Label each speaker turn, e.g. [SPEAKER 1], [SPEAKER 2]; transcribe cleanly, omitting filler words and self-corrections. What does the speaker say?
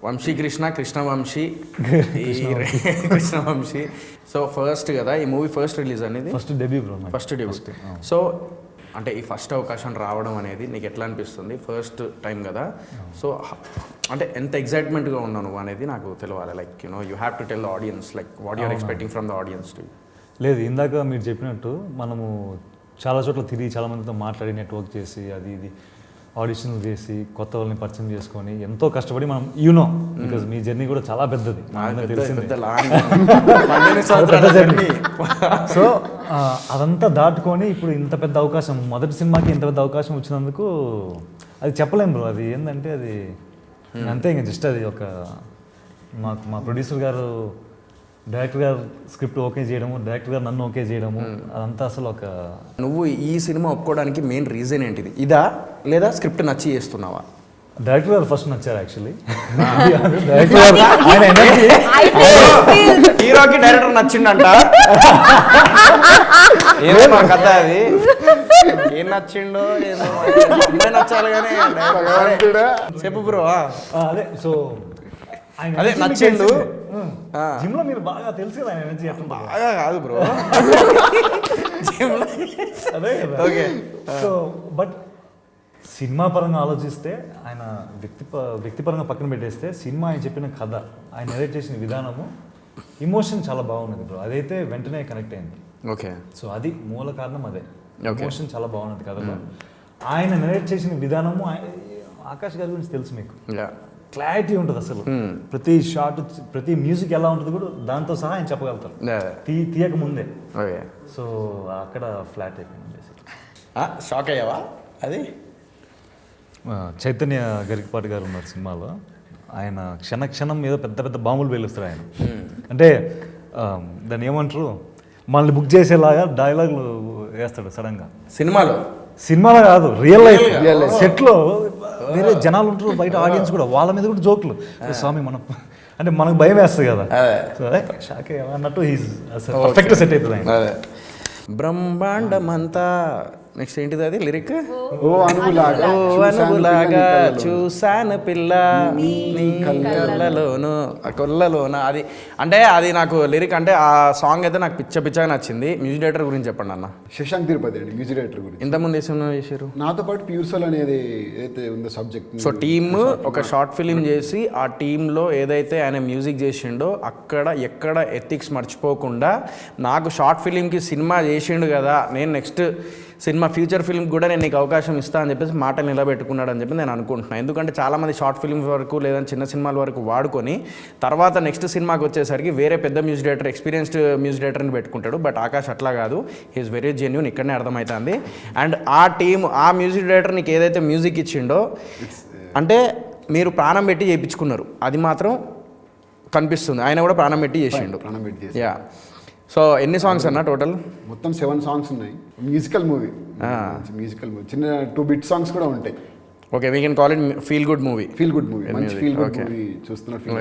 [SPEAKER 1] Krishna Vamsi Krishna Vamsi. So first కదా ఈ movie first release అనేది,
[SPEAKER 2] first debut bro,
[SPEAKER 1] first debut. So అంటే ఈ ఫస్ట్ అవకాశం రావడం అనేది నీకు ఎట్లా అనిపిస్తుంది? ఫస్ట్ టైం కదా, సో అంటే ఎంత ఎగ్జైట్మెంట్గా ఉన్నావు నువ్వు అనేది నాకు తెలియాలి. Like you have to tell the audience like what you are expecting from the audience to.
[SPEAKER 2] లేదు, ఇందాక మీరు చెప్పినట్టు మనము చాలా చోట్ల తిరిగి చాలా మందితో మాట్లాడి నెట్వర్క్ చేసి అది ఇది ఆడిషన్లు చేసి కొత్త వాళ్ళని పరిచయం చేసుకొని ఎంతో కష్టపడి మనం బికాజ్ మీ జర్నీ కూడా చాలా పెద్దది, తెలిసింది. సో అదంతా దాటుకొని ఇప్పుడు ఇంత పెద్ద అవకాశం, మొదటి సినిమాకి ఇంత పెద్ద అవకాశం వచ్చినందుకు అది చెప్పలేం బ్రో. అది ఏంటంటే అది అంతే, ఇంకా జస్ట్ అది ఒక మా ప్రొడ్యూసర్ గారు, డైరెక్టర్ గారు స్క్రిప్ట్ ఓకే చేయడము, డైరెక్టర్ గారు నన్ను ఓకే చేయడము, అదంతా అసలు ఒక.
[SPEAKER 1] నువ్వు ఈ సినిమా ఒప్పుకోవడానికి మెయిన్ రీజన్ ఏంటిది? ఇదా లేదా స్క్రిప్ట్ నచ్చి చేస్తున్నావా?
[SPEAKER 2] డైరెక్టర్ గారు ఫస్ట్ నచ్చారు యాక్చువల్లీ.
[SPEAKER 1] హీరోకి డైరెక్టర్ నచ్చిండంట. ఏదో మా కథ అది, ఏం నచ్చిండో ఏదో నచ్చాలి కానీ చెప్పు బ్రో.
[SPEAKER 2] అదే సో
[SPEAKER 1] అదే నచ్చిండు.
[SPEAKER 2] జిమ్ లో మీరు బాగా తెలుసు కదా ఆయన ఎనర్జీ ఎట్లా.
[SPEAKER 1] బాగా కాదు బ్రో.
[SPEAKER 2] అదే ఓకే. సో బట్ సినిమా పరంగా ఆలోచిస్తే, ఆయన వ్యక్తిపరంగా పక్కన పెట్టేస్తే, సినిమా ఆయన చెప్పిన కథ, ఆయన నెరేట్ చేసిన విధానము, ఇమోషన్ చాలా బాగున్నది బ్రో. అదైతే వెంటనే కనెక్ట్ అయింది.
[SPEAKER 1] ఓకే.
[SPEAKER 2] సో అది మూల కారణం అదే, ఇమోషన్ చాలా బాగున్నది కథలో. ఆయన నెరేట్ చేసిన విధానము, ఆకాష్ గారి గురించి తెలుసు మీకు, క్లారిటీ ఉంటుంది అసలు. ప్రతి షార్ట్, ప్రతి మ్యూజిక్ ఎలా ఉంటుంది కూడా దాంతో సహా ఆయన చెప్పగలుగుతారు తీయక ముందే. సో అక్కడ ఫ్లాట్ అయిపోయింది.
[SPEAKER 1] షాక్ అయ్యావా? అది
[SPEAKER 2] చైతన్య గరికపాటి గారు ఉన్నారు సినిమాలో, ఆయన క్షణం మీద పెద్ద పెద్ద బాంబులు పేలుస్తారు ఆయన. అంటే దాన్ని ఏమంటారు, మనల్ని బుక్ చేసేలాగా డైలాగులు వేస్తాడు సడన్గా. సినిమాలో కాదు, రియల్ లైఫ్ సెట్లో వేరే జనాలు ఉంటారు, బయట ఆడియన్స్ కూడా, వాళ్ళ మీద కూడా జోకులు. స్వామి మనం అంటే మనకు భయం వేస్తుంది కదా, షాక్ అన్నట్టు పర్ఫెక్ట్ సెట్ అవుతుంది ఆయన.
[SPEAKER 1] బ్రహ్మాండమంతా నెక్స్ట్ ఏంటిది అది లిరిక్?
[SPEAKER 3] ఓ అనుగులాగా
[SPEAKER 1] చూసాను పిల్ల నీ కళ్ళలోన. అది అంటే అది నాకు లిరిక్ అంటే ఆ సాంగ్ అయితే నాకు పిచ్చగా నచ్చింది. మ్యూజిక్ డైరెక్టర్ గురించి చెప్పండి అన్న.
[SPEAKER 3] శశాంక్ తిరుపతి అండి మ్యూజిక్ డైరెక్టర్ గురించి.
[SPEAKER 1] ఇంతకుముందు ఏ సినిమా చేశారు?
[SPEAKER 3] నాతో పాటు ప్యూర్సోల్ అనేది ఏదైతే ఉందో సబ్జెక్ట్.
[SPEAKER 1] సో టీమ్ ఒక షార్ట్ ఫిలిం చేసి ఆ టీంలో ఏదైతే ఆయన మ్యూజిక్ చేసిండో అక్కడ ఎక్కడ ఎథిక్స్ మర్చిపోకుండా, నాకు షార్ట్ ఫిలింకి సినిమా చేసిండు కదా, నేను నెక్స్ట్ సినిమా ఫ్యూచర్ ఫిల్మ్ కూడా నేను నీకు అవకాశం ఇస్తా అని చెప్పేసి మాట నిలబెట్టుకున్నాడు అని చెప్పి నేను అనుకుంటున్నాను. ఎందుకంటే చాలామంది షార్ట్ ఫిల్మ్స్ వరకు లేదా చిన్న సినిమాల వరకు వాడుకొని తర్వాత నెక్స్ట్ సినిమాకి వచ్చేసరికి వేరే పెద్ద మ్యూజిక్ డైరెక్టర్, ఎక్స్పీరియన్స్డ్ మ్యూజిక్ డైరెక్టర్ని పెట్టుకుంటాడు. బట్ ఆకాష్ అట్లా కాదు, హీఈస్ వెరీ జెన్యూన్, ఇక్కడనే అర్థమవుతుంది. అండ్ ఆ టీమ్, ఆ మ్యూజిక్ డైరెక్టర్ నీకు ఏదైతే మ్యూజిక్ ఇచ్చిండో అంటే మీరు ప్రాణం పెట్టి చేయించుకున్నారు, అది మాత్రం కనిపిస్తుంది. ఆయన కూడా ప్రాణం పెట్టి చేసిండు. యా. సో ఎన్ని సాంగ్స్ అన్న టోటల్?
[SPEAKER 3] మొత్తం 7 సాంగ్స్ ఉన్నాయి. మ్యూజికల్ మూవీ, చిన్న 2 బిట్ సాంగ్స్ కూడా ఉంటాయి.
[SPEAKER 1] Okay, we can call it feel good movie.
[SPEAKER 3] మంచి ఫీల్ గుడ్ మూవీ చూస్తున్న ఫీల్.